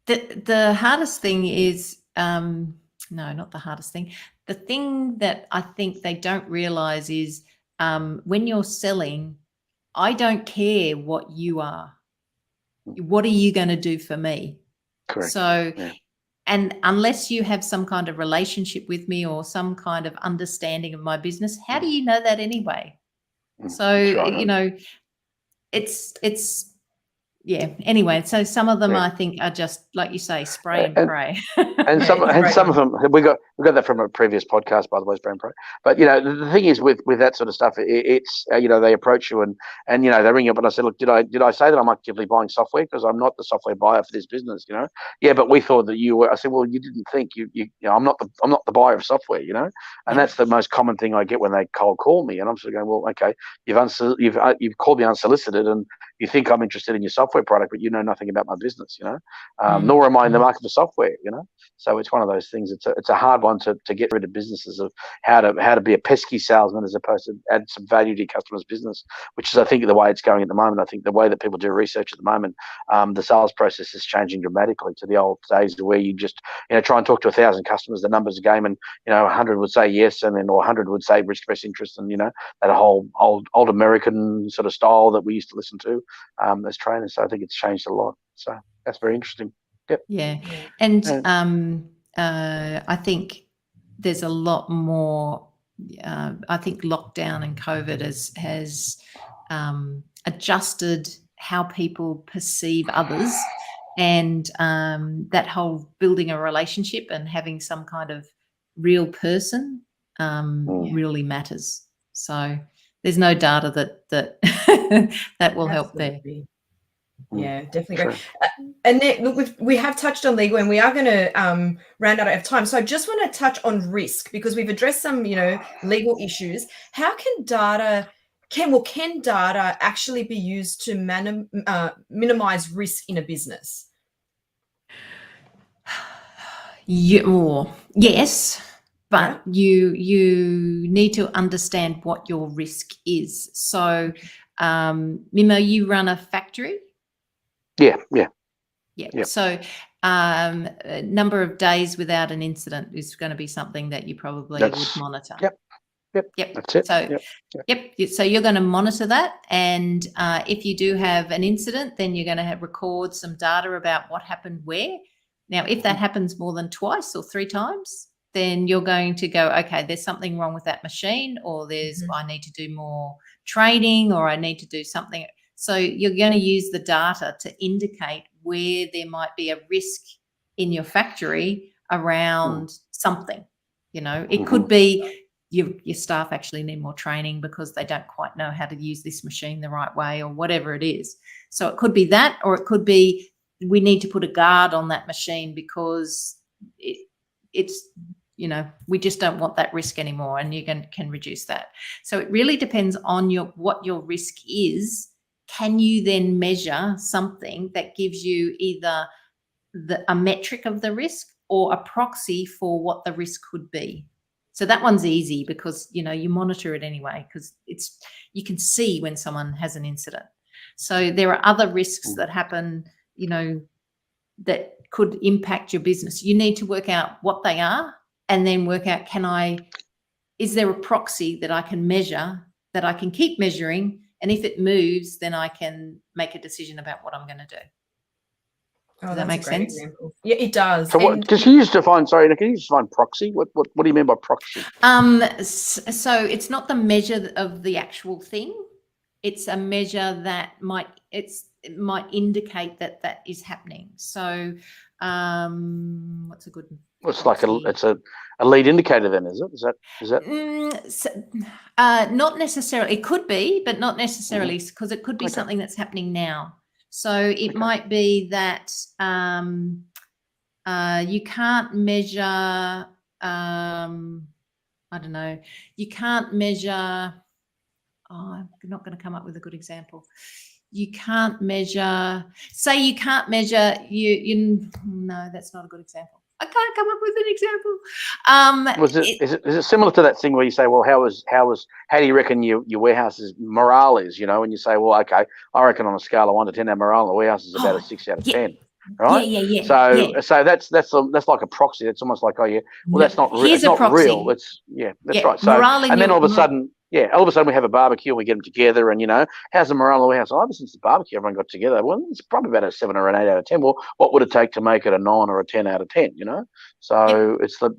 the hardest thing is no, not the hardest thing. The thing that I think they don't realize is when you're selling, I don't care what you are. What are you going to do for me? Correct. So, and unless you have some kind of relationship with me or some kind of understanding of my business, how do you know that anyway? So, it's anyway, so some of them I think are just, like you say, spray and pray. And some of them, we got that from a previous podcast, by the way, spray and pray. But the thing is with that sort of stuff, it's they approach you and they ring you up, and I said, look, did I say that I'm actively buying software? Because I'm not the software buyer for this business, Yeah, but we thought that you were. I said, well, you didn't think I'm not the buyer of software, And that's the most common thing I get when they cold call me, and I'm sort of going, well, okay, you've called me unsolicited, and you think I'm interested in your software product, but you know nothing about my business, nor am I in the market for software, So it's one of those things. It's a hard one to get rid of businesses, of how to be a pesky salesman as opposed to add some value to your customer's business, which is, I think, the way it's going at the moment. I think the way that people do research at the moment, the sales process is changing dramatically to the old days where you just try and talk to 1,000 customers. The numbers game, and 100 would say yes, and then 100 would say risk-based interest, and that whole old American sort of style that we used to listen to as trainers. So I think it's changed a lot. So that's very interesting. Yep. Yeah. And I think there's a lot more. I think lockdown and COVID has adjusted how people perceive others, and that whole building a relationship and having some kind of real person really matters. So there's no data that will help there. Yeah, definitely. Great. Annette, look, we have touched on legal, and we are going to round out of time. So I just want to touch on risk, because we've addressed some, legal issues. How can data actually be used to minimize risk in a business? Yes, but you need to understand what your risk is. So, Mimo, you run a factory? Yeah. So number of days without an incident is going to be something that you probably would monitor. Yep. That's it. So so you're going to monitor that, and if you do have an incident, then you're going to record some data about what happened where. Now, if that happens more than twice or 3 times, then you're going to go, okay, there's something wrong with that machine, or I need to do more training, or I need to do something. So you're going to use the data to indicate where there might be a risk in your factory around something. It could be your staff actually need more training because they don't quite know how to use this machine the right way, or whatever it is. So it could be that, or it could be we need to put a guard on that machine because it's, you know, we just don't want that risk anymore, and you can reduce that. So it really depends on what your risk is. Can you then measure something that gives you either a metric of the risk or a proxy for what the risk could be? So that one's easy because, you know, you monitor it anyway, because you can see when someone has an incident. So there are other risks that happen, you know, that could impact your business. You need to work out what they are, and then work out, is there a proxy that I can measure, that I can keep measuring, and if it moves, then I can make a decision about what I'm going to do. Oh, Does that make sense? Example. Yeah, it does. So what, can you just define, sorry, can you just define proxy? What do you mean by proxy? So it's not the measure of the actual thing. It's a measure that might indicate that is happening. So what's a good? It's like it's a lead indicator then, is it? Is that? Not necessarily. It could be, but not necessarily, because it could be something that's happening now. So it might be that you can't measure. I don't know. You can't measure. Oh, I'm not going to come up with a good example. You can't measure. Say you can't measure. No, that's not a good example. I can't come up with an example. Is it similar to that thing where you say, well, how do you reckon your warehouse's morale is? You know, and you say, well, okay, I reckon on a scale of 1 to 10, our morale in the warehouse is about a 6 out of 10. Right? Yeah. So that's like a proxy. It's almost like, oh yeah, well, that's not real. It's not real. That's right. So and then all of a sudden. Yeah, all of a sudden we have a barbecue and we get them together, and, you know, how's the morale in the warehouse? Oh, ever since the barbecue, everyone got together. Well, it's probably about a 7 or an 8 out of 10. Well, what would it take to make it a 9 or a 10 out of 10? You know, so it's the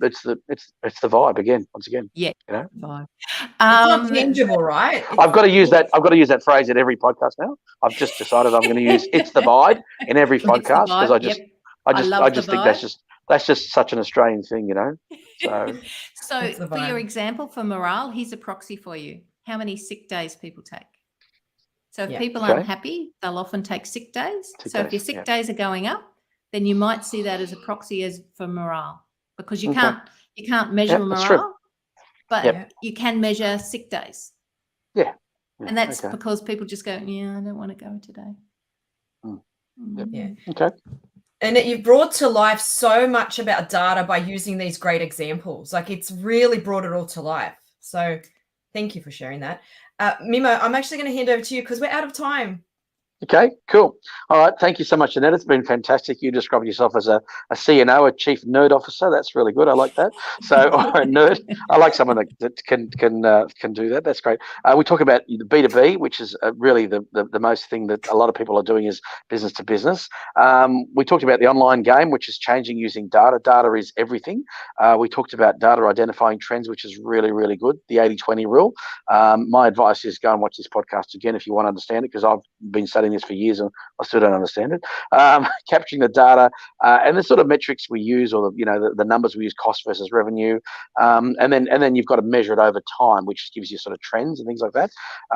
vibe again, once again. Yeah, you know, vibe. It's not tangible, right? I've got to use that. I've got to use that phrase at every podcast now. I've just decided I'm going to use "it's the vibe" in every podcast because I just think that's just such an Australian thing, you know. So for your example, for morale, here's a proxy for you. How many sick days people take. So if people aren't happy, they'll often take sick days. If your sick days are going up, then you might see that as a proxy as for morale, because you can't measure morale, but you can measure sick days. Yeah. And that's because people just go, yeah, I don't want to go today. Yeah. Okay. And you've brought to life so much about data by using these great examples. Like, it's really brought it all to life. So thank you for sharing that. Mimo, I'm actually going to hand over to you because we're out of time. Okay, cool. All right. Thank you so much, Annette. It's been fantastic. You described yourself as a CNO, a Chief Nerd Officer. That's really good. I like that. So, or a nerd. I like someone that can do that. That's great. We talk about the B2B, which is really the most thing that a lot of people are doing is business to business. We talked about the online game, which is changing using data. Data is everything. We talked about data identifying trends, which is really, really good. The 80-20 rule. My advice is go and watch this podcast again if you want to understand it, because I've been studying this for years and I still don't understand it. Capturing the data and the sort of metrics we use, or the numbers we use, cost versus revenue, and then you've got to measure it over time, which gives you sort of trends and things like that.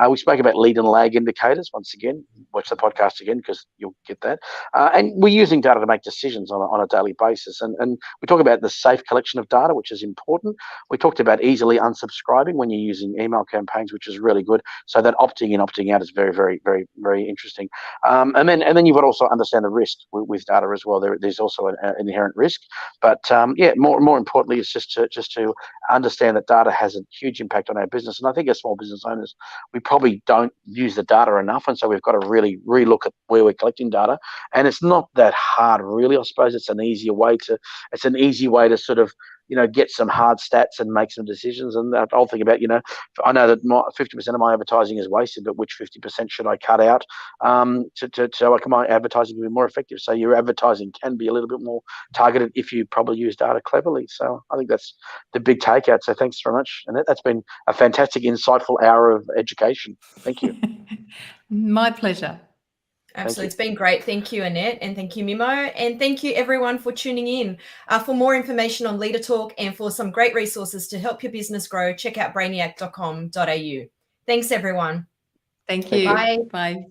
We spoke about lead and lag indicators. Once again, watch the podcast again because you'll get that. And we're using data to make decisions on a daily basis. And we talk about the safe collection of data, which is important. We talked about easily unsubscribing when you're using email campaigns, which is really good. So that opting in, opting out is very, very, very, very interesting. And then you've got to also understand the risk with data as well. There's also an inherent risk, but more importantly, it's just to understand that data has a huge impact on our business. And I think as small business owners, we probably don't use the data enough, and so we've got to really relook at where we're collecting data. And it's not that hard, really. I suppose it's an easy way to sort of get some hard stats and make some decisions. And I'll think about, I know that 50% of my advertising is wasted, but which 50% should I cut out so my advertising can be more effective? So your advertising can be a little bit more targeted if you probably use data cleverly. So I think that's the big takeout. So thanks very much. And that's been a fantastic, insightful hour of education. Thank you. My pleasure. Absolutely. It's been great. Thank you, Annette, and thank you, Mimo, and thank you everyone for tuning in. For more information on Leader Talk and for some great resources to help your business grow, check out brainiac.com.au. Thanks, everyone. Thank you. Bye. Bye.